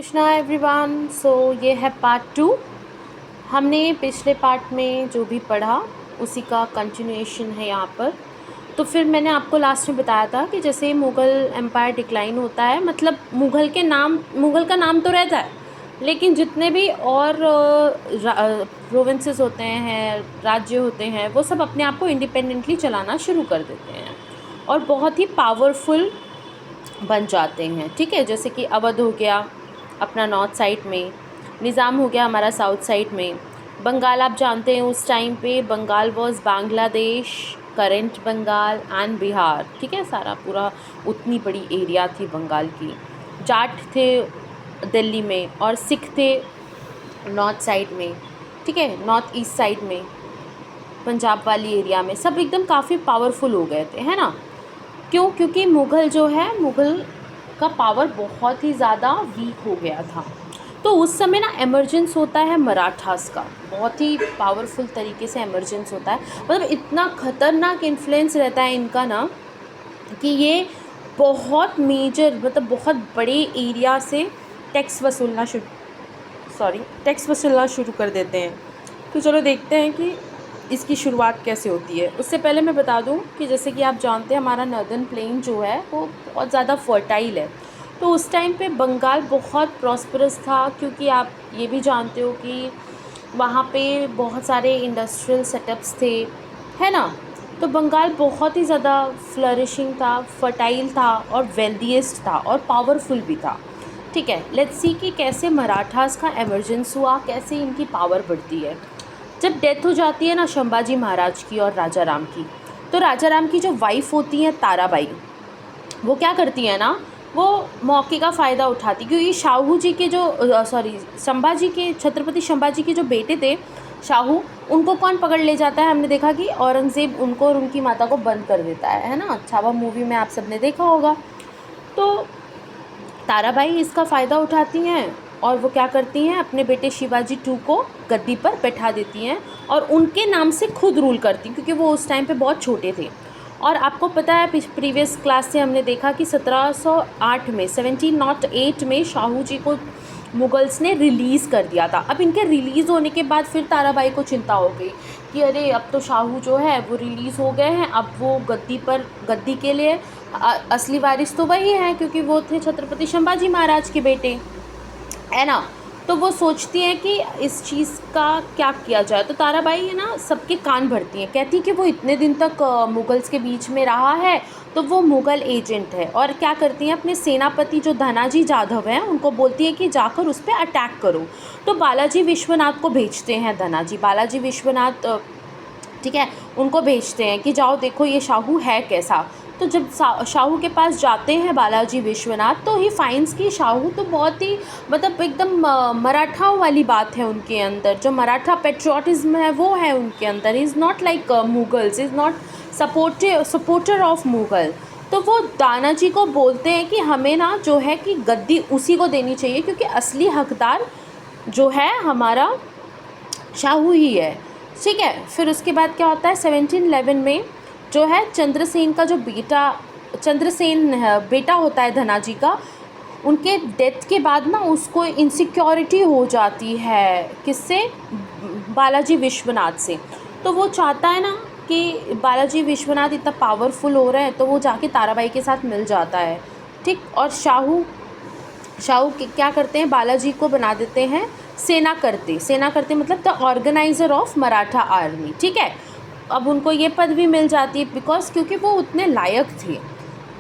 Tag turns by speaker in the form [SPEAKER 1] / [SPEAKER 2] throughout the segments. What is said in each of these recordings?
[SPEAKER 1] Krishna everyone. सो ये है part 2। हमने पिछले पार्ट में जो भी पढ़ा उसी का कंटिन्यूएशन है यहाँ पर। तो फिर मैंने आपको लास्ट में बताया था कि जैसे मुग़ल एम्पायर डिक्लाइन होता है, मतलब मुग़ल का नाम तो रहता है, लेकिन जितने भी और प्रोविंसेस होते हैं, राज्य होते हैं, वो सब अपने आप को इंडिपेंडेंटली चलाना शुरू कर देते हैं और बहुत ही पावरफुल बन जाते हैं। ठीक है, जैसे कि अवध हो गया अपना नॉर्थ साइड में, निज़ाम हो गया हमारा साउथ साइड में, बंगाल आप जानते हैं उस टाइम पे Bengal was Bangladesh, current Bengal and Bihar. ठीक है, सारा पूरा उतनी बड़ी एरिया थी बंगाल की। जाट थे दिल्ली में और सिख थे नॉर्थ साइड में। ठीक है, नॉर्थ ईस्ट साइड में, पंजाब वाली एरिया में, सब एकदम काफ़ी पावरफुल हो गए थे, है ना। क्यों? क्योंकि मुग़ल का पावर बहुत ही ज़्यादा वीक हो गया था। तो उस समय ना एमरजेंस होता है मराठास का, बहुत ही पावरफुल तरीके से एमरजेंस होता है। मतलब इतना ख़तरनाक इन्फ्लुएंस रहता है इनका ना कि ये बहुत मेजर, मतलब बहुत बड़े एरिया से टैक्स वसूलना शुरू कर देते हैं। तो चलो देखते हैं कि इसकी शुरुआत कैसे होती है। उससे पहले मैं बता दूं कि जैसे कि आप जानते हैं हमारा नॉर्दर्न प्लेन जो है वो बहुत ज़्यादा फर्टाइल है। तो उस टाइम पे बंगाल बहुत प्रॉस्परस था, क्योंकि आप ये भी जानते हो कि वहाँ पे बहुत सारे इंडस्ट्रियल सेटअप्स थे, है ना। तो बंगाल बहुत ही ज़्यादा फ्लरिशिंग था, फर्टाइल था और वेल्दीएस्ट था और पावरफुल भी था। ठीक है, लेट्स सी कि कैसे मराठास का एमरजेंस हुआ, कैसे इनकी पावर बढ़ती है। जब डेथ हो जाती है ना संभाजी महाराज की और राजा राम की, तो राजा राम की जो वाइफ होती है ताराबाई, वो क्या करती है ना, वो मौके का फ़ायदा उठाती, क्योंकि शाहू जी के जो संभाजी के, छत्रपति संभाजी के जो बेटे थे शाहू, उनको कौन पकड़ ले जाता है? हमने देखा कि औरंगज़ेब उनको और उनकी माता को बंद कर देता है ना। छावा मूवी में आप सबने देखा होगा। तो ताराबाई इसका फ़ायदा उठाती हैं और वो क्या करती हैं, अपने बेटे शिवाजी 2 को गद्दी पर बैठा देती हैं और उनके नाम से खुद रूल करती, क्योंकि वो उस टाइम पे बहुत छोटे थे। और आपको पता है प्रीवियस क्लास से हमने देखा कि 1708 में शाहू जी को मुगल्स ने रिलीज़ कर दिया था। अब इनके रिलीज़ होने के बाद फिर ताराबाई को चिंता हो गई कि अरे अब तो शाहू जो है वो रिलीज़ हो गए हैं, अब वो गद्दी के लिए असली वारिस तो वही हैं, क्योंकि वो थे छत्रपति संभाजी महाराज के बेटे, है ना। तो वो सोचती हैं कि इस चीज़ का क्या किया जाए। तो ताराबाई है ना सबके कान भरती हैं, कहती कि वो इतने दिन तक मुगल्स के बीच में रहा है, तो वो मुग़ल एजेंट है। और क्या करती हैं, अपने सेनापति जो धनाजी जाधव हैं उनको बोलती है कि जाकर उस पर अटैक करो। तो बालाजी विश्वनाथ को भेजते हैं धनाजी, बालाजी विश्वनाथ, ठीक है, उनको भेजते हैं कि जाओ देखो ये शाहू है कैसा। तो जब शाहू के पास जाते हैं बालाजी विश्वनाथ, तो ही फाइंड्स कि शाहू तो बहुत ही, मतलब एकदम मराठाओं वाली बात है उनके अंदर, जो मराठा पेट्रियाटिज्म है वो है उनके अंदर। Is not like Mughals, is not supporter of Mughal. तो वो दानाजी को बोलते हैं कि हमें ना जो है कि गद्दी उसी को देनी चाहिए, क्योंकि असली हकदार जो है हमारा शाहू ही है। ठीक है, फिर उसके बाद क्या होता है, 1711 में जो है चंद्रसेन का जो बेटा होता है धनाजी का, उनके डेथ के बाद ना उसको इनसिक्योरिटी हो जाती है, किससे? बालाजी विश्वनाथ से। तो वो चाहता है ना कि बालाजी विश्वनाथ इतना पावरफुल हो रहे हैं, तो वो जाके ताराबाई के साथ मिल जाता है। ठीक, और शाहू क्या करते हैं, बालाजी को बना देते हैं सेना करते मतलब the organiser of Maratha army. ठीक है, अब उनको ये पदवी मिल जाती है क्योंकि वो उतने लायक थे।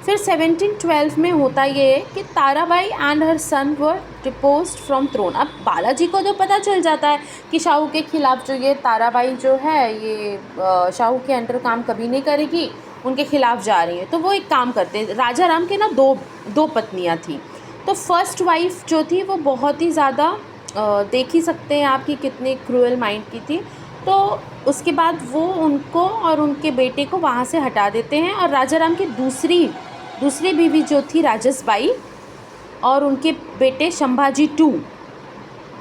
[SPEAKER 1] फिर 1712 में होता ये कि Tarabai and her son were deposed from throne. अब बालाजी को तो पता चल जाता है कि शाहू के खिलाफ जो ये ताराबाई जो है ये शाहू के अंडर काम कभी नहीं करेगी, उनके खिलाफ जा रही है। तो वो एक काम करते हैं, राजा राम के ना दो पत्नियां थी। तो फर्स्ट वाइफ जो थी वो बहुत ही ज़्यादा देख ही सकते हैं आप कि कितने क्रूअल माइंड की थी। तो उसके बाद वो उनको और उनके बेटे को वहाँ से हटा देते हैं और राजा राम की दूसरी बीवी जो थी राजसबाई और उनके बेटे संभाजी 2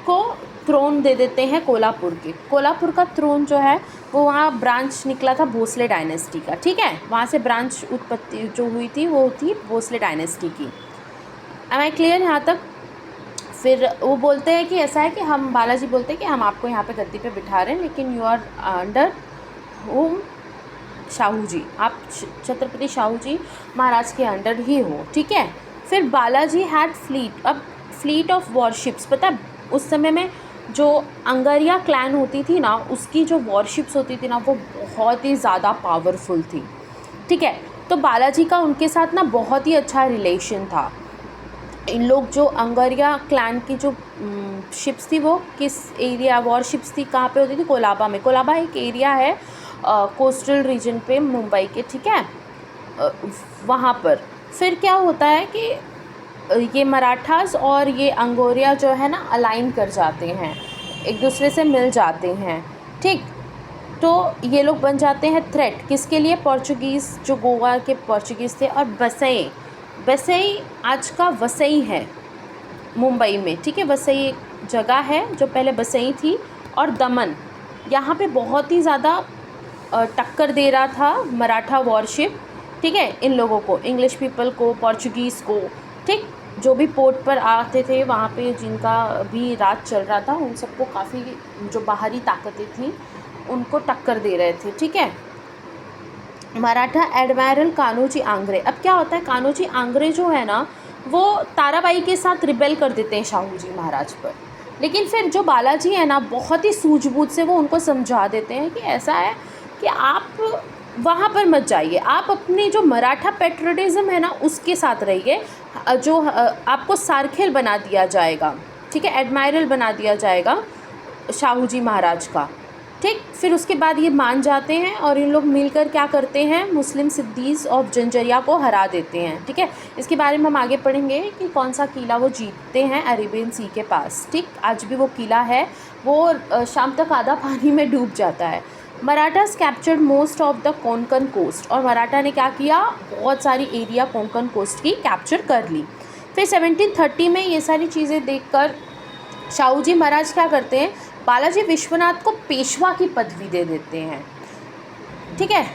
[SPEAKER 1] को थ्रोन दे देते हैं कोल्हापुर का थ्रोन जो है वो वहाँ ब्रांच निकला था भोसले डायनेस्टी का। ठीक है, वहाँ से ब्रांच उत्पत्ति जो हुई थी वो थी भोसले डायनेस्टी की। एम आई क्लियर यहाँ तक? फिर वो बोलते हैं कि ऐसा है कि हम, बालाजी बोलते हैं कि हम आपको यहाँ पे गद्दी पे बिठा रहे हैं, लेकिन you are under home Shahu ji, आप छत्रपति शाहू जी महाराज के अंडर ही हो, ठीक है। फिर बालाजी हैड फ्लीट, अब फ्लीट ऑफ वॉरशिप्स, पता है उस समय में जो अंगरिया क्लैन होती थी ना, उसकी जो वॉरशिप्स होती थी ना, वो बहुत ही ज़्यादा पावरफुल थी, ठीक है। तो बालाजी का उनके साथ ना बहुत ही अच्छा रिलेशन था। इन लोग जो अंगरिया क्लैन की जो शिप्स थी वो किस एरिया, वॉरशिप्स थी कहाँ पे होती थी, कोलाबा में। कोलाबा एक एरिया है कोस्टल रीजन पे मुंबई के, ठीक है, वहाँ पर। फिर क्या होता है कि ये मराठास और ये अंगोरिया जो है ना अलाइन कर जाते हैं, एक दूसरे से मिल जाते हैं, ठीक। तो ये लोग बन जाते हैं थ्रेट किसके लिए, पोर्चुगीज़, जो गोवा के पोर्चुगीज़ थे। और वसई, वसई आज का वसई है मुंबई में, ठीक है। वसई एक जगह है जो पहले वसई थी। और दमन, यहाँ पे बहुत ही ज़्यादा टक्कर दे रहा था मराठा वॉरशिप, ठीक है, इन लोगों को, इंग्लिश पीपल को, पोर्चुगीज़ को, ठीक। जो भी पोर्ट पर आते थे वहाँ पे, जिनका भी राज चल रहा था, उन सबको काफ़ी जो बाहरी ताकतें थीं उनको टक्कर दे रहे थे, ठीक है। मराठा एडमिरल कान्होजी आंग्रे, अब क्या होता है, कान्होजी आंग्रे जो है ना वो ताराबाई के साथ रिबेल कर देते हैं शाहू जी महाराज पर। लेकिन फिर जो बालाजी है ना बहुत ही सूझबूझ से वो उनको समझा देते हैं कि ऐसा है कि आप वहाँ पर मत जाइए, आप अपनी जो मराठा पेट्रोटिज़म है ना उसके साथ रहिए, जो आपको सारखेल बना दिया जाएगा, ठीक है, एडमायरल बना दिया जाएगा शाहू जी महाराज का, ठीक। फिर उसके बाद ये मान जाते हैं और इन लोग मिलकर क्या करते हैं, मुस्लिम सिद्दीज़ ऑफ जंजरिया को हरा देते हैं, ठीक है। इसके बारे में हम आगे पढ़ेंगे कि कौन सा किला वो जीतते हैं अरेबियन सी के पास, ठीक। आज भी वो किला है, वो शाम तक आधा पानी में डूब जाता है। Marathas captured most of the Konkan coast, और मराठा ने क्या किया, बहुत सारी एरिया कोंकण कोस्ट की कैप्चर कर ली। फिर 1730 में ये सारी चीज़ें देखकर शाहू जी महाराज क्या करते हैं, बालाजी विश्वनाथ को पेशवा की पदवी दे देते हैं, ठीक है।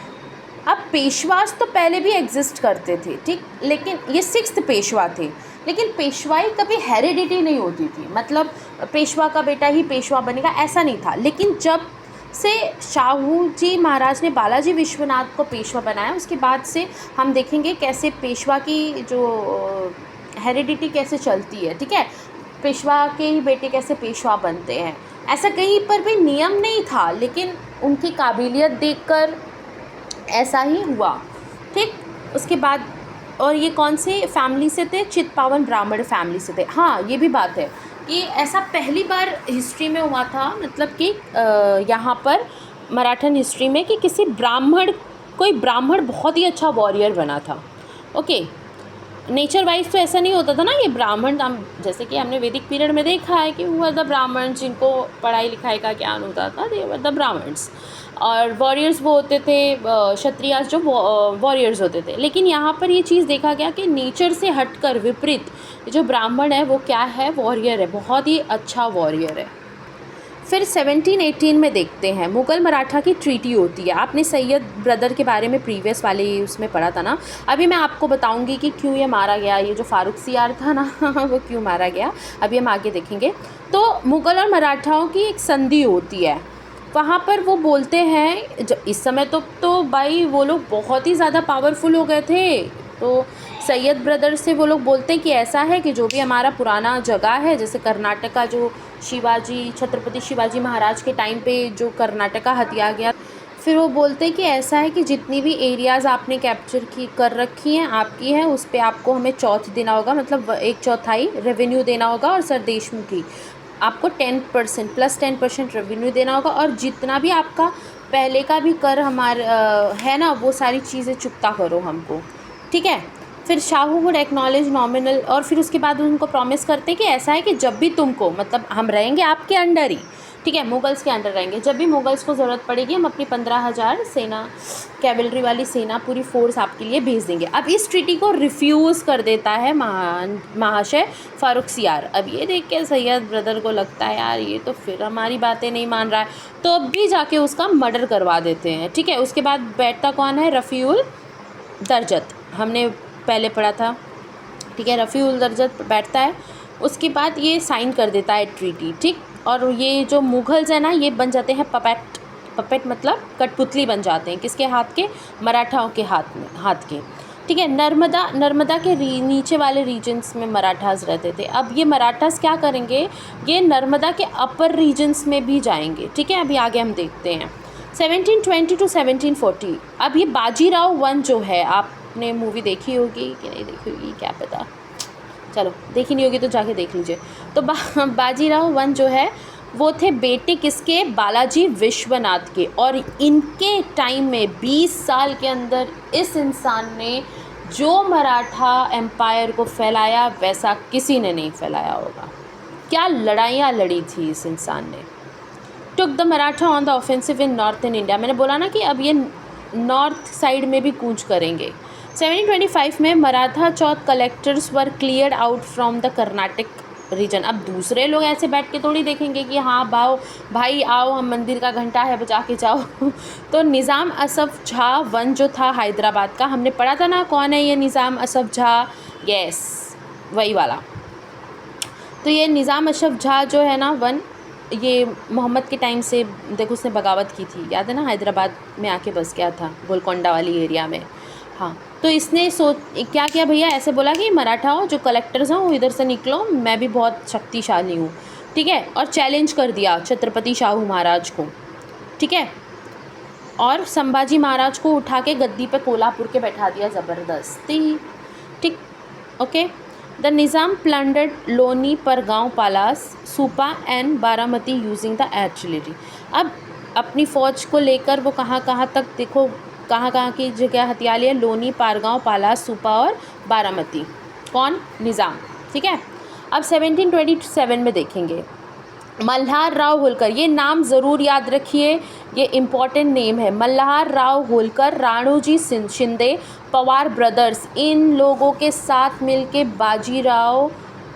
[SPEAKER 1] अब पेशवास तो पहले भी एग्जिस्ट करते थे, ठीक, लेकिन ये 6th पेशवा थे। लेकिन पेशवाई कभी हेरिडिटी नहीं होती थी, मतलब पेशवा का बेटा ही पेशवा बनेगा ऐसा नहीं था। लेकिन जब से शाहू जी महाराज ने बालाजी विश्वनाथ को पेशवा बनाया, उसके बाद से हम देखेंगे कैसे पेशवा की जो हेरिडिटी कैसे चलती है, ठीक है, पेशवा के ही बेटे कैसे पेशवा बनते हैं। ऐसा कहीं पर भी नियम नहीं था, लेकिन उनकी काबिलियत देखकर ऐसा ही हुआ, ठीक। उसके बाद, और ये कौन से फैमिली से थे, चित्पावन ब्राह्मण फैमिली से थे। हाँ, ये भी बात है कि ऐसा पहली बार हिस्ट्री में हुआ था, मतलब कि यहाँ पर मराठन हिस्ट्री में, कि किसी ब्राह्मण, कोई ब्राह्मण बहुत ही अच्छा वॉरियर बना था, ओके। नेचर वाइज तो ऐसा नहीं होता था ना, ये ब्राह्मण, जैसे कि हमने वैदिक पीरियड में देखा है कि वो द ब्राह्मण, जिनको पढ़ाई लिखाई का ज्ञान होता था, दे वर द ब्राह्मण्स। और वॉरियर्स वो होते थे, क्षत्रियास जो वॉरियर्स होते थे। लेकिन यहाँ पर ये चीज़ देखा गया कि नेचर से हटकर विपरीत जो ब्राह्मण है वो क्या है, वॉरियर है, बहुत ही अच्छा वॉरियर है। फिर 1718 में देखते हैं, मुग़ल मराठा की ट्रीटी होती है। आपने सैयद ब्रदर के बारे में प्रीवियस वाले उसमें पढ़ा था ना। अभी मैं आपको बताऊंगी कि क्यों ये मारा गया, ये जो फारूक सियार था ना वो क्यों मारा गया, अभी हम आगे देखेंगे। तो मुग़ल और मराठाओं की एक संधि होती है, वहाँ पर वो बोलते हैं, जब इस समय तो भाई वो लोग बहुत ही ज़्यादा पावरफुल हो गए थे। तो सैयद ब्रदर से वो लोग बोलते हैं कि ऐसा है कि जो भी हमारा पुराना जगह है, जैसे कर्नाटका, जो शिवाजी, छत्रपति शिवाजी महाराज के टाइम पे जो कर्नाटका हथिया गया, फिर वो बोलते हैं कि ऐसा है कि जितनी भी एरियाज़ आपने कैप्चर की कर रखी हैं आपकी हैं, उस पर आपको हमें चौथ देना होगा, मतलब 1/4 रेवेन्यू देना होगा। और सरदेशमुखी आपको 10% प्लस 10% रेवेन्यू देना होगा। और जितना भी आपका पहले का भी कर हमारा है ना, वो सारी चीज़ें चुकता करो हमको, ठीक है। फिर शाहू वुड एक्नॉलेज नॉमिनल, और फिर उसके बाद उनको प्रॉमिस करते हैं कि ऐसा है कि जब भी तुमको, मतलब हम रहेंगे आपके अंडर ही, ठीक है, मुगल्स के अंडर रहेंगे, जब भी मुगल्स को ज़रूरत पड़ेगी हम अपनी 15,000 सेना, कैवलरी वाली सेना, पूरी फोर्स आपके लिए भेज देंगे। अब इस ट्रीटी को रिफ्यूज़ कर देता है महाशय फारूक सियार। अब ये देख के सैयद ब्रदर को लगता है यार ये तो फिर हमारी बातें नहीं मान रहा है, तो अब भी जाके उसका मर्डर करवा देते हैं, ठीक है। उसके बाद बैठता कौन है, रफ़ीउल दरजत, हमने पहले पढ़ा था, ठीक है, रफ़ीउल दरजत बैठता है। उसके बाद ये साइन कर देता है ट्रीटी, ठीक। और ये जो मुगल्स हैं ना, ये बन जाते हैं पपेट। पपेट मतलब कठपुतली बन जाते हैं, किसके हाथ के? मराठाओं के हाथ के, ठीक है। नर्मदा के नीचे वाले रीजन्स में मराठास रहते थे। अब ये मराठास क्या करेंगे, ये नर्मदा के अपर रीजन्स में भी जाएंगे, ठीक है। अभी आगे हम देखते हैं 1720 टू 1740। अब ये बाजीराव वन जो है, आपने मूवी देखी होगी कि नहीं देखी होगी क्या पता, चलो देखी नहीं होगी तो जाके देख लीजिए। तो बाजीराव वन जो है वो थे बेटे किसके? बालाजी विश्वनाथ के। और इनके टाइम में 20 साल के अंदर इस इंसान ने जो मराठा एम्पायर को फैलाया वैसा किसी ने नहीं फैलाया होगा। क्या लड़ाइयाँ लड़ी थी इस इंसान ने। Took the Maratha on the offensive in northern India. मैंने बोला ना कि अब ये नॉर्थ साइड में भी कूच करेंगे। 1725 में Maratha chauth collectors were cleared out from the Karnataka region. अब दूसरे लोग ऐसे बैठ के थोड़ी देखेंगे कि हाँ भाई आओ, हम मंदिर का घंटा है बजा के जाओ। तो निज़ाम असफ झा वन जो था हैदराबाद का, हमने पढ़ा था ना कौन है ये निज़ाम असफ झा, यस वही वाला। तो ये निज़ाम असफ झा जो है ना वन, ये मोहम्मद के टाइम से देखो उसने बगावत की थी, याद है ना, हैदराबाद में आके बस गया था गोलकोंडा वाली एरिया में। हाँ, तो इसने क्या किया भैया, ऐसे बोला कि मराठाओं जो कलेक्टर्स हैं वो इधर से निकलो, मैं भी बहुत शक्तिशाली हूँ, ठीक है। और चैलेंज कर दिया छत्रपति शाहू महाराज को, ठीक है। और संभाजी महाराज को उठा के गद्दी पे कोल्हापुर के बैठा दिया ज़बरदस्ती, ठीक, okay. The Nizam plundered Loni Pargaon Palas Supa and Baramati using the artillery. अब अपनी फ़ौज को लेकर वो कहाँ तक, देखो कहाँ की जगह हथियार लिया, लोनी, पारगांव, पालास, सूपा और बारामती। कौन? निज़ाम, ठीक है। अब 1727 में देखेंगे मल्हार राव होलकर। ये नाम ज़रूर याद रखिए, ये इम्पॉर्टेंट नेम है। मल्हार राव होलकर, राणोजी शिंदे, पवार ब्रदर्स, इन लोगों के साथ मिलके बाजीराव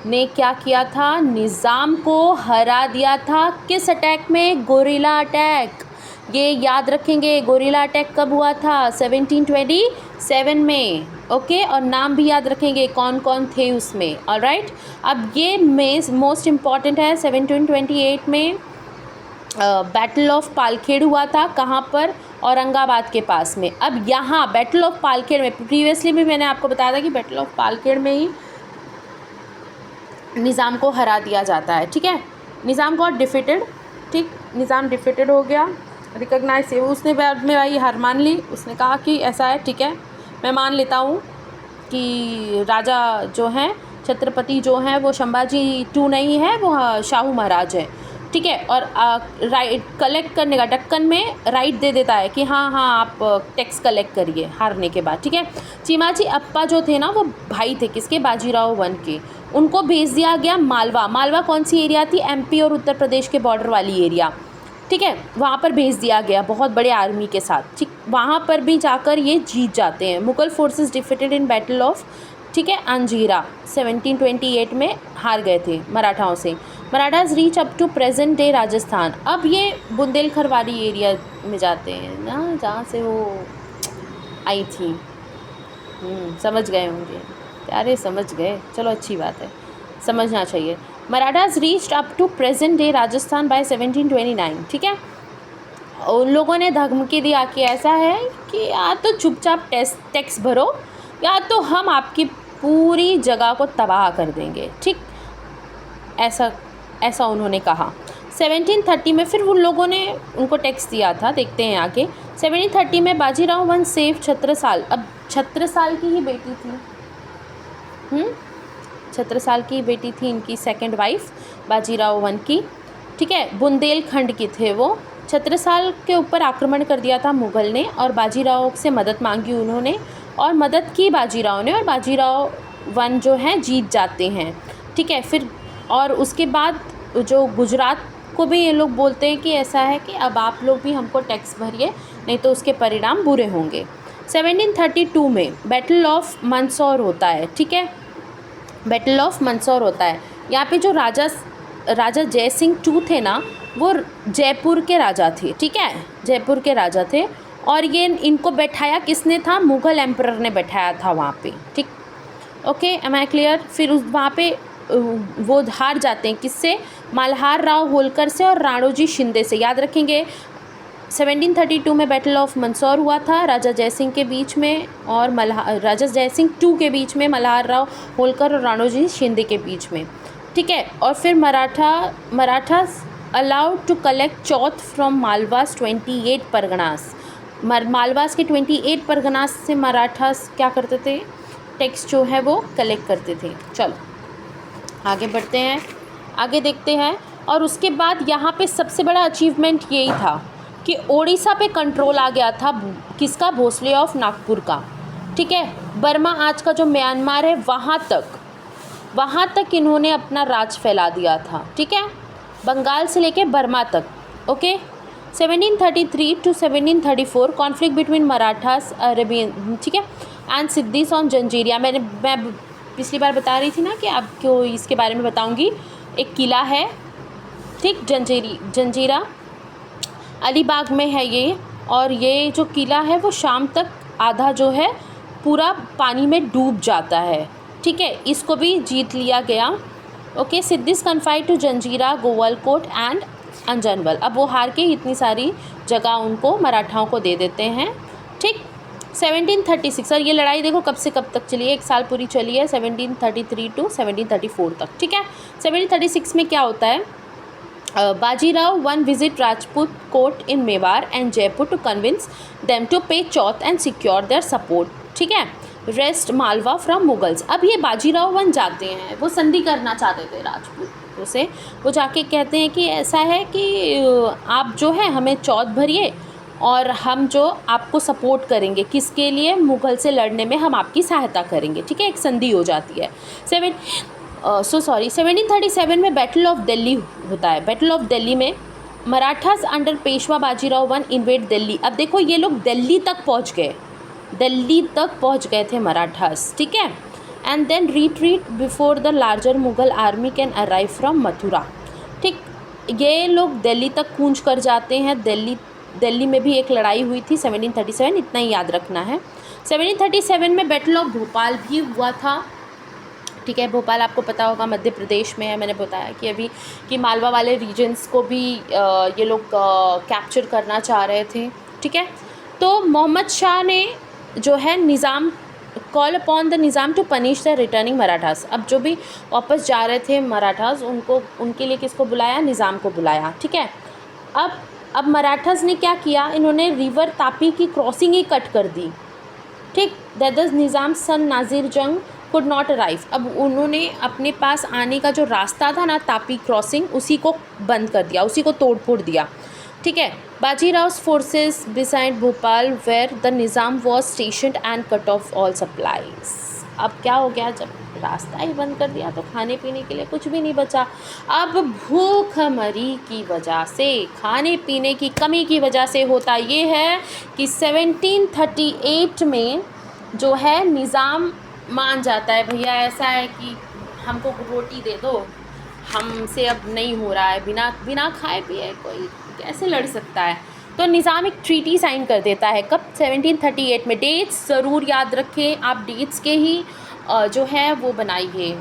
[SPEAKER 1] ने क्या किया था? निज़ाम को हरा दिया था। किस अटैक में? Gorilla attack. ये याद रखेंगे, गोरिल्ला अटैक कब हुआ था? 1727 में, ओके। और नाम भी याद रखेंगे कौन कौन थे उसमें, ऑलराइट। अब ये मोस्ट इम्पॉर्टेंट है, 1728 में बैटल ऑफ पालखेड़ हुआ था। कहाँ पर? औरंगाबाद के पास में। अब यहाँ बैटल ऑफ पालखेड़ में, प्रीवियसली भी मैंने आपको बताया था कि बैटल ऑफ पालखेड़ में ही निज़ाम को हरा दिया जाता है, ठीक है। निज़ाम गॉट डिफीटेड, ठीक, निज़ाम डिफीटेड हो गया, रिकॉग्नाइज। उसने बाद में भाई हार मान ली, उसने कहा कि ऐसा है, ठीक है, मैं मान लेता हूँ कि राजा जो हैं, छत्रपति जो हैं, वो संभाजी टू नहीं है, वो शाहू महाराज है, ठीक है। और राइट कलेक्ट करने का, दक्कन में राइट दे देता है कि हाँ आप टैक्स कलेक्ट करिए हारने के बाद, ठीक है। चिमाजी अप्पा जो थे ना, वो भाई थे किसके? बाजीराव वन के। उनको भेज दिया गया मालवा। मालवा कौन सी एरिया थी? एमपी और उत्तर प्रदेश के बॉर्डर वाली एरिया, ठीक है। वहाँ पर भेज दिया गया बहुत बड़े आर्मी के साथ, ठीक। वहाँ पर भी जाकर ये जीत जाते हैं। Mughal forces defeated in battle of, ठीक है, अंजीरा। 1728 में हार गए थे मराठाओं से। Marathas reach up to present day Rajasthan. अब ये बुंदेलखंड वाली एरिया में जाते हैं ना, जहाँ से वो आई थी। समझ गए होंगे प्यारे, समझ गए, चलो अच्छी बात है, समझना चाहिए। Marathas reached up to present day Rajasthan by 1729, ठीक है। उन लोगों ने धमकी दिया कि ऐसा है कि या तो चुपचाप टैक्स भरो या तो हम आपकी पूरी जगह को तबाह कर देंगे, ठीक, ऐसा उन्होंने कहा। 1730 में फिर उन लोगों ने उनको टैक्स दिया था, देखते हैं आगे। 1730 में बाजीराव वन सेव छत्रसाल। अब छत्रसाल की ही बेटी थी, छत्रसाल की बेटी थी इनकी सेकंड वाइफ बाजीराव वन की, ठीक है। बुंदेलखंड की थे वो। छत्रसाल के ऊपर आक्रमण कर दिया था मुगल ने और बाजीराव से मदद मांगी उन्होंने और मदद की बाजीराव ने, और बाजीराव वन जो हैं जीत जाते हैं, ठीक है। फिर और उसके बाद जो गुजरात को भी ये लोग बोलते हैं कि ऐसा है कि अब आप लोग भी हमको टैक्स भरिए, नहीं तो उसके परिणाम बुरे होंगे। 1732 में बैटल ऑफ मंदसौर होता है, ठीक है, बैटल ऑफ मंदसौर होता है। यहाँ पे जो राजा जयसिंह टू थे ना, वो जयपुर के राजा थे, ठीक है, जयपुर के राजा थे। और ये इनको बैठाया किसने था? मुग़ल एम्परर ने बैठाया था वहाँ पे, ठीक, ओके, एम आई क्लियर। फिर वहाँ पे वो हार जाते हैं किससे, मल्हार राव होलकर से और राणोजी शिंदे से। याद रखेंगे 1732 में बैटल ऑफ मंदसौर हुआ था राजा जयसिंह के बीच में और राजा जयसिंह 2 के बीच में, मल्हार राव होलकर और राणोजी शिंदे के बीच में, ठीक है। और फिर Marathas allowed to collect chauth from Malwa's 28 parganas. Malwa's के 28 परगनास से मराठास क्या करते थे, टैक्स जो है वो कलेक्ट करते थे। चलो आगे बढ़ते हैं, आगे देखते हैं। और उसके बाद यहाँ पे सबसे बड़ा अचीवमेंट यही था कि ओडिशा पे कंट्रोल आ गया था किसका, भोसले ऑफ नागपुर का, ठीक है। बर्मा आज का जो म्यांमार है वहाँ तक इन्होंने अपना राज फैला दिया था, ठीक है, बंगाल से लेके बर्मा तक, okay. 1733 to 1734 conflict between Marathas Arabian, ठीक है, एंड सिद्दीस ऑन जंजीरिया। मैं पिछली बार बता रही थी ना कि आपको इसके बारे में बताऊंगी। एक किला है, ठीक, जंजीरा अलीबाग में है ये, और ये जो किला है वो शाम तक आधा जो है पूरा पानी में डूब जाता है, ठीक है। इसको भी जीत लिया गया, okay. Siddis confined to Janjira, Gowalkot and Anjanwel. अब वो हार के इतनी सारी जगह उनको मराठाओं को दे देते हैं, ठीक। 1736, और ये लड़ाई देखो कब से कब तक चली है, 1 साल पूरी चली है, 1733 टू 1734 तक, ठीक है। 1736 में क्या होता है, Bajirao one visit Rajput court in Mewar and Jaipur to convince them to pay chauth and secure their support, ठीक है, रेस्ट मालवा फ्रॉम मुगल्स। अब ये बाजीराव वन जाते हैं, वो संधि करना चाहते थे राजपूतों से। वो जाके कहते हैं कि ऐसा है कि आप जो है हमें चौथ भरिए और हम जो आपको सपोर्ट करेंगे, किसके लिए, मुग़ल से लड़ने में हम आपकी सहायता करेंगे, ठीक है। एक संधि हो जाती है। 1737 में बैटल ऑफ दिल्ली होता है। बैटल ऑफ दिल्ली में Marathas under Peshwa Bajirao one invade Delhi. अब देखो ये लोग दिल्ली तक पहुंच गए थे मराठास, ठीक है। And then retreat before the larger Mughal army can arrive from Mathura, ठीक। ये लोग दिल्ली तक कूच कर जाते हैं। दिल्ली में भी एक लड़ाई हुई थी 1737, इतना ही याद रखना है। 1737 में बैटल ऑफ भोपाल भी हुआ था, ठीक है। भोपाल आपको पता होगा मध्य प्रदेश में है। मैंने बताया कि अभी कि मालवा वाले रीजन्स को भी ये लोग कैप्चर करना चाह रहे थे, ठीक है। तो मोहम्मद शाह ने जो है Nizam call upon the Nizam to punish the returning Marathas. अब जो भी वापस जा रहे थे मराठास, उनके लिए किसको बुलाया, निज़ाम को बुलाया, ठीक है। अब मराठास ने क्या किया, इन्होंने रिवर तापी की क्रॉसिंग ही कट कर दी, ठीक। दैट द निज़ाम सन नाजिर जंग कुड नॉट अराइव। अब उन्होंने अपने पास आने का जो रास्ता था ना, तापी क्रॉसिंग, उसी को बंद कर दिया, उसी को तोड़ फोड़ दिया, ठीक है। Bajirao forces beside Bhopal where the Nizam was stationed and cut off all supplies. अब क्या हो गया, जब रास्ता ही बंद कर दिया तो खाने पीने के लिए कुछ भी नहीं बचा। अब भूखमरी की वजह से, खाने पीने की कमी की वजह से होता ये है कि 1738 में जो है निज़ाम मान जाता है, भैया ऐसा है कि हमको रोटी दे दो, हमसे अब नहीं हो रहा है, बिना खाए पिए कोई कैसे लड़ सकता है। तो निज़ाम एक ट्रीटी साइन कर देता है, कब, 1738 में। डेट्स ज़रूर याद रखें आप, डेट्स के ही जो है वो बनाइए,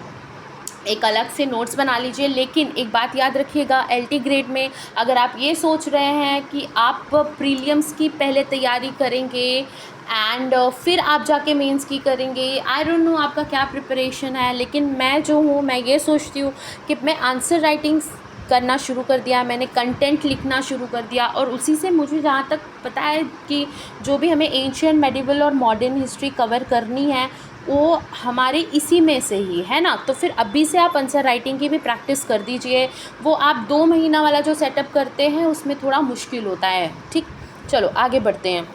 [SPEAKER 1] एक अलग से नोट्स बना लीजिए। लेकिन एक बात याद रखिएगा, LT ग्रेड में अगर आप ये सोच रहे हैं कि आप प्रीलिम्स की पहले तैयारी करेंगे एंड फिर आप जाके मेंस की करेंगे, आई डोंट नो आपका क्या प्रिपरेशन है, लेकिन मैं जो हूँ मैं ये सोचती हूँ कि मैं आंसर राइटिंग करना शुरू कर दिया, मैंने कंटेंट लिखना शुरू कर दिया, और उसी से मुझे जहाँ तक पता है कि जो भी हमें एंशियंट, मेडिवल और मॉडर्न हिस्ट्री कवर करनी है वो हमारे इसी में से ही है ना। तो फिर अभी से आप आंसर राइटिंग की भी प्रैक्टिस कर दीजिए। वो आप 2 महीना वाला जो सेटअप करते हैं उसमें थोड़ा मुश्किल होता है, ठीक। चलो आगे बढ़ते हैं।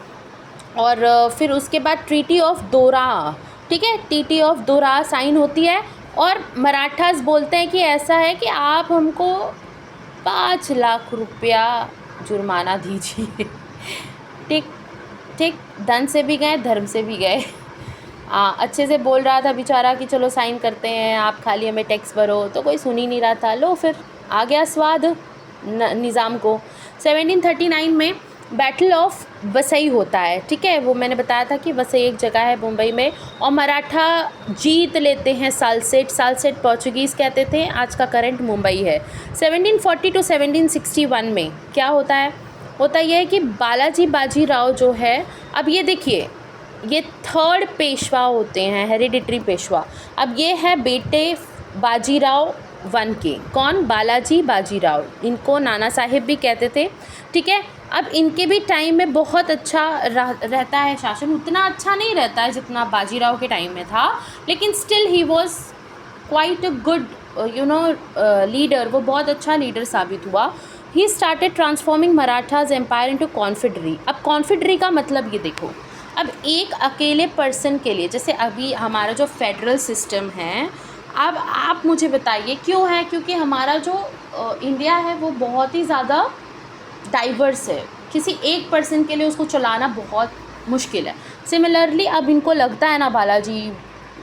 [SPEAKER 1] और फिर उसके बाद ट्रीटी ऑफ दोरा, ठीक है, ट्रीटी ऑफ दोरा साइन होती है, और मराठास बोलते हैं कि ऐसा है कि आप हमको 5 लाख रुपया जुर्माना दीजिए, ठीक। धन से भी गए, धर्म से भी गए। अच्छे से बोल रहा था बेचारा कि चलो साइन करते हैं, आप खाली हमें टैक्स भरो, तो कोई सुन ही नहीं रहा था। लो फिर आ गया स्वाद निज़ाम को। 1739 में बैटल ऑफ वसई होता है, ठीक है। वो मैंने बताया था कि वसई एक जगह है मुंबई में, और मराठा जीत लेते हैं सालसेट। सालसेट पोर्चुगीज़ कहते थे, आज का करंट मुंबई है। 1740 टू 1761 में क्या होता है, होता यह है कि बालाजी बाजीराव जो है, अब ये देखिए ये थर्ड पेशवा होते हैं, हेरिडिटरी पेशवा। अब ये है बेटे बाजीराव वन के, कौन, बालाजी बाजीराव, इनको नाना साहिब भी कहते थे, ठीक है। अब इनके भी टाइम में बहुत अच्छा रहता है शासन, उतना अच्छा नहीं रहता है जितना बाजीराव के टाइम में था, लेकिन still he was quite a good leader, वो बहुत अच्छा लीडर साबित हुआ। He started transforming Marathas empire into confederacy. अब कॉन्फेडरी का मतलब ये देखो, अब एक अकेले पर्सन के लिए, जैसे अभी हमारा जो फेडरल सिस्टम है, अब आप मुझे बताइए क्यों है, क्योंकि हमारा जो इंडिया है वो बहुत ही ज़्यादा डाइवर्स है, किसी एक पर्सन के लिए उसको चलाना बहुत मुश्किल है। सिमिलरली अब इनको लगता है ना बालाजी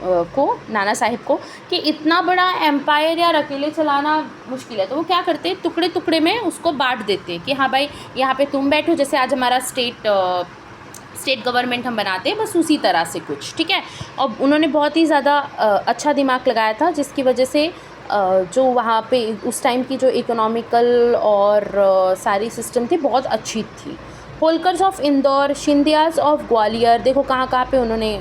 [SPEAKER 1] को, नाना साहिब को, कि इतना बड़ा एम्पायर यार अकेले चलाना मुश्किल है, तो वो क्या करते हैं, टुकड़े टुकड़े में उसको बांट देते हैं कि हाँ भाई यहाँ पे तुम बैठो, जैसे आज हमारा स्टेट गवर्नमेंट हम बनाते हैं, बस उसी तरह से कुछ, ठीक है। और उन्होंने बहुत ही ज़्यादा अच्छा दिमाग लगाया था, जिसकी वजह से जो वहाँ पे उस टाइम की जो इकोनॉमिकल और सारी सिस्टम थी बहुत अच्छी थी। होलकर्स ऑफ इंदौर, शिंदियाज़ ऑफ ग्वालियर, देखो कहाँ कहाँ पे उन्होंने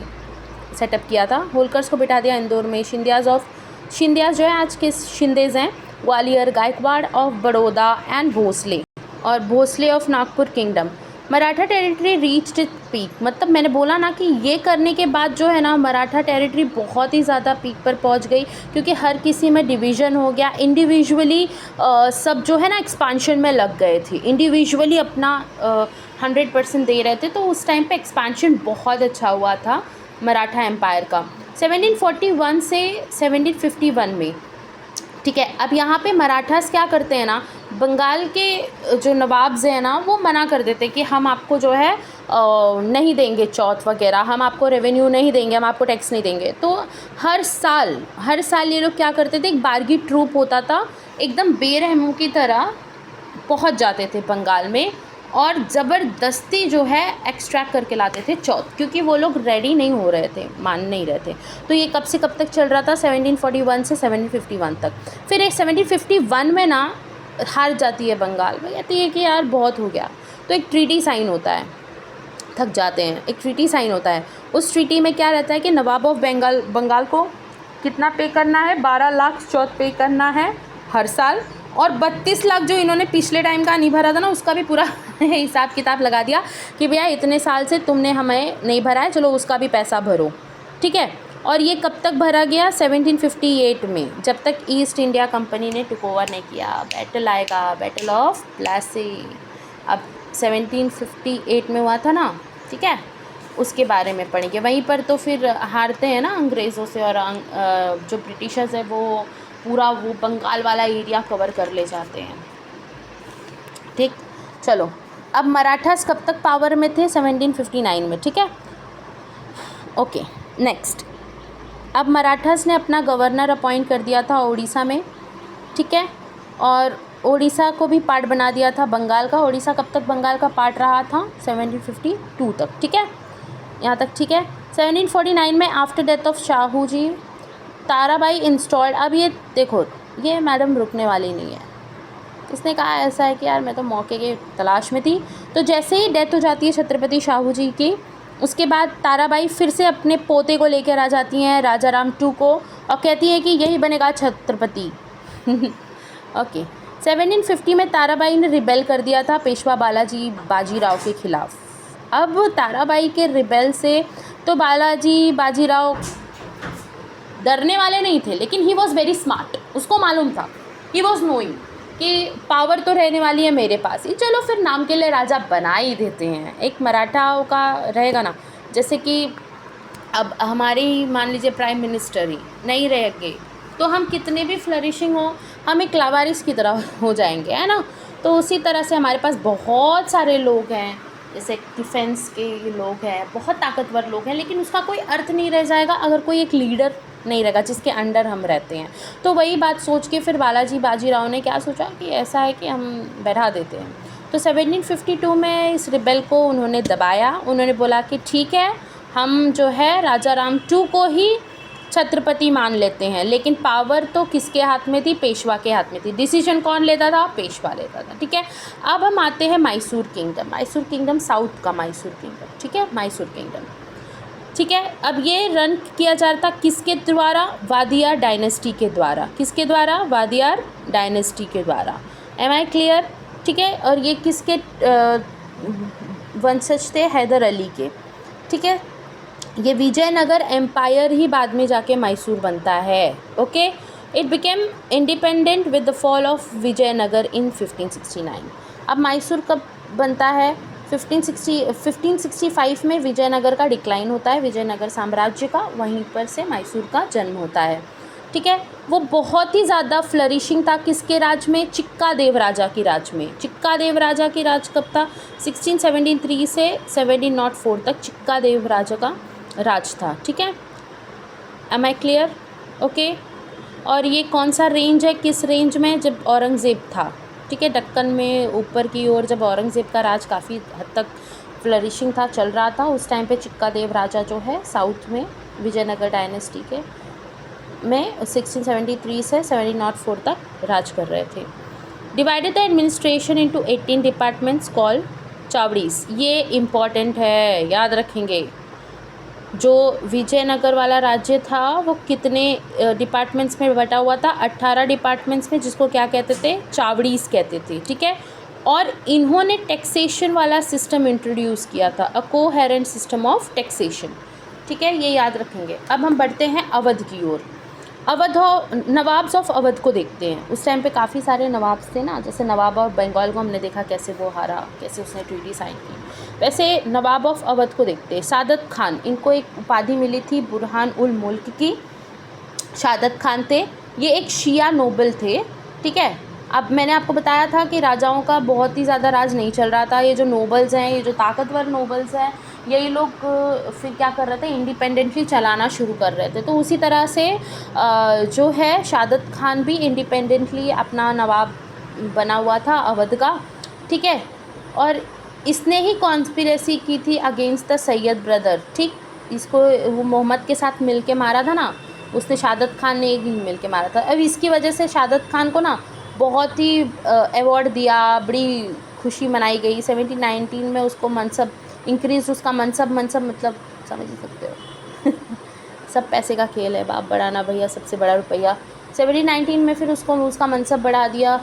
[SPEAKER 1] सेटअप किया था। होलकर्स को बिठा दिया इंदौर में। शिंदियाज़ जो है आज के शिंदेज़ हैं, ग्वालियर, गायकवाड़ ऑफ बड़ौदा एंड भोसले, और Bhosle of Nagpur kingdom. Maratha territory reached it peak, मतलब मैंने बोला ना कि ये करने के बाद जो है ना मराठा टेरिटरी बहुत ही ज़्यादा पीक पर पहुंच गई, क्योंकि हर किसी में डिवीज़न हो गया। इंडिविजुअली सब जो है ना एक्सपांशन में लग गए थे, इंडिविजुअली अपना 100% दे रहे थे, तो उस टाइम पे एक्सपांशन बहुत अच्छा हुआ था मराठा एम्पायर का। 1741 से 1751 में, ठीक है। अब यहाँ पे मराठास क्या करते हैं ना, बंगाल के जो नवाब्स हैं ना वो मना कर देते कि हम आपको जो है नहीं देंगे चौथ वगैरह, हम आपको रेवेन्यू नहीं देंगे, हम आपको टैक्स नहीं देंगे। तो हर साल ये लोग क्या करते थे, एक बारगी ट्रूप होता था, एकदम बेरहमों की तरह पहुँच जाते थे बंगाल में, और ज़बरदस्ती जो है एक्सट्रैक्ट करके लाते थे चौथ, क्योंकि वो लोग रेडी नहीं हो रहे थे, मान नहीं रहे थे। तो ये कब से कब तक चल रहा था, 1741 से 1751 तक। फिर एक 1751 में ना हार जाती है बंगाल, वो कहती है कि यार बहुत हो गया, तो एक ट्रीटी साइन होता है, थक जाते हैं, एक ट्रीटी साइन होता है। उस ट्रीटी में क्या रहता है कि नवाब ऑफ बंगाल को कितना पे करना है, 12 लाख चौथ पे करना है हर साल, और 32 लाख जो इन्होंने पिछले टाइम का नहीं भरा था ना, उसका भी पूरा हिसाब किताब लगा दिया कि भैया इतने साल से तुमने हमें नहीं भरा है, चलो उसका भी पैसा भरो, ठीक है। और ये कब तक भरा गया, 1758 में, जब तक ईस्ट इंडिया कंपनी ने टेक ओवर नहीं किया। बैटल आएगा, बैटल ऑफ प्लासी, अब 1758 में हुआ था ना, ठीक है, उसके बारे में पढ़ेंगे। वहीं पर तो फिर हारते हैं ना अंग्रेज़ों से, और जो ब्रिटिशर्स है वो पूरा वो बंगाल वाला एरिया कवर कर ले जाते हैं, ठीक। चलो अब मराठास कब तक पावर में थे, 1759 में, ठीक है, ओके। नेक्स्ट, अब मराठास ने अपना गवर्नर अपॉइंट कर दिया था उड़ीसा में, ठीक है, और उड़ीसा को भी पार्ट बना दिया था बंगाल का। उड़ीसा कब तक बंगाल का पार्ट रहा था, 1752 तक, ठीक है, यहाँ तक ठीक है। 1749 में after death of Shahu ji, Tarabai installed. अब ये देखो, ये मैडम रुकने वाली नहीं है, इसने कहा ऐसा है कि यार मैं तो मौके के तलाश में थी। तो जैसे ही डेथ हो जाती है छत्रपति शाहू जी की, उसके बाद ताराबाई फिर से अपने पोते को लेकर आ जाती हैं, राजा राम 2 को, और कहती हैं कि यही बनेगा छत्रपति। ओके। 1750 में ताराबाई ने रिबेल कर दिया था पेशवा बालाजी बाजीराव के खिलाफ। अब ताराबाई के रिबेल से तो बालाजी बाजीराव डरने वाले नहीं थे, लेकिन ही वॉज़ वेरी स्मार्ट, उसको मालूम था, ही वॉज़ नोइंग कि पावर तो रहने वाली है मेरे पास ही, चलो फिर नाम के लिए राजा बना ही देते हैं। एक मराठाओं का रहेगा ना, जैसे कि अब हमारी मान लीजिए प्राइम मिनिस्टर ही नहीं रहेंगे तो हम कितने भी फ्लरिशिंग हो, हम एक लावारिस की तरह हो जाएंगे, है ना। तो उसी तरह से हमारे पास बहुत सारे लोग हैं, जैसे डिफेंस के लोग हैं, बहुत ताकतवर लोग हैं, लेकिन उसका कोई अर्थ नहीं रह जाएगा अगर कोई एक लीडर नहीं रहेगा जिसके अंडर हम रहते हैं। तो वही बात सोच के फिर बालाजी बाजीराव ने क्या सोचा कि ऐसा है कि हम बैठा देते हैं। तो 1752 में इस रिबेल को उन्होंने दबाया। उन्होंने बोला कि ठीक है, हम जो है राजा राम 2 को ही छत्रपति मान लेते हैं, लेकिन पावर तो किसके हाथ में थी? पेशवा के हाथ में थी। डिसीजन कौन लेता था? पेशवा लेता था। ठीक है, अब हम आते हैं Mysore kingdom. Mysore kingdom south का मैसूर किंगडम, ठीक है, मैसूर किंगडम। ठीक है, अब ये रन किया जा रहा था किसके द्वारा? वादियार डायनेस्टी के द्वारा। किसके द्वारा? वादियार डायनेस्टी के द्वारा। Am I clear? ठीक है, और ये किसके वंशज थे? हैदर अली के। ठीक है, ये विजयनगर एम्पायर ही बाद में जाके मैसूर बनता है। Okay, it became independent with the fall of Vijayanagar in 1569। अब मैसूर कब बनता है? 1565 में विजयनगर का डिक्लाइन होता है, विजयनगर साम्राज्य का, वहीं पर से मैसूर का जन्म होता है। ठीक है, वो बहुत ही ज़्यादा फ्लरिशिंग था किसके राज में? चिक्कादेव राजा की राज में। चिक्कादेव राजा की राज कब था? 1673 से 1704 तक चिक्कादेव राजा का राज था। ठीक है, एम आई क्लियर? ओके, और ये कौन सा रेंज है? किस रेंज में? जब औरंगज़ेब था। ठीक है, दक्कन में ऊपर की ओर जब औरंगज़ेब का राज काफ़ी हद तक फ्लरिशिंग था, चल रहा था, उस टाइम पे चिक्कादेव राजा जो है साउथ में विजयनगर डायनेस्टी के में 1673 से 1704 तक राज कर रहे थे। Divided the administration into 18 departments called chavadis. ये इम्पॉर्टेंट है, याद रखेंगे। जो विजयनगर वाला राज्य था वो कितने डिपार्टमेंट्स में बटा हुआ था? 18 डिपार्टमेंट्स में, जिसको क्या कहते थे? चावड़ीज कहते थे। ठीक है, और इन्होंने टैक्सेशन वाला सिस्टम इंट्रोड्यूस किया था, अ कोहेरेंट सिस्टम ऑफ टैक्सेशन। ठीक है, ये याद रखेंगे। अब हम बढ़ते हैं अवध की ओर। अवध और नवाब्स ऑफ अवध को देखते हैं। उस टाइम पे काफ़ी सारे नवाब्स थे ना, जैसे नवाब ऑफ बंगाल को हमने देखा कैसे वो हारा, कैसे उसने ट्रीटी साइन की। वैसे नवाब ऑफ अवध को देखते हैं। सादत खान, इनको एक उपाधि मिली थी बुरहान उल मुल्क की। सादत खान थे, ये एक शिया नोबल थे। ठीक है, अब मैंने आपको बताया था कि राजाओं का बहुत ही ज़्यादा राज नहीं चल रहा था। ये जो नोबल्स हैं, ये जो ताकतवर नोबल्स हैं, यही लोग फिर क्या कर रहे थे? इंडिपेंडेंटली चलाना शुरू कर रहे थे। तो उसी तरह से जो है सादत खान भी इंडिपेंडेंटली अपना नवाब बना हुआ था अवध का। ठीक है, और इसने ही कॉन्स्पिरेसी की थी अगेंस्ट द सैयद ब्रदर। ठीक, इसको वो मोहम्मद के साथ मिल के मारा था ना, उसने सादत खान ने एक ही मिल के मारा था। अब इसकी वजह से सादत खान को ना बहुत ही अवार्ड दिया, बड़ी खुशी मनाई गई। 1719 में उसको मनसब इंक्रीज, उसका मनसब मतलब समझ ही सकते हो सब पैसे का खेल है, बाप बढ़ाना भैया, सबसे बड़ा रुपया। 1719 में फिर उसको उसका मनसब बढ़ा दिया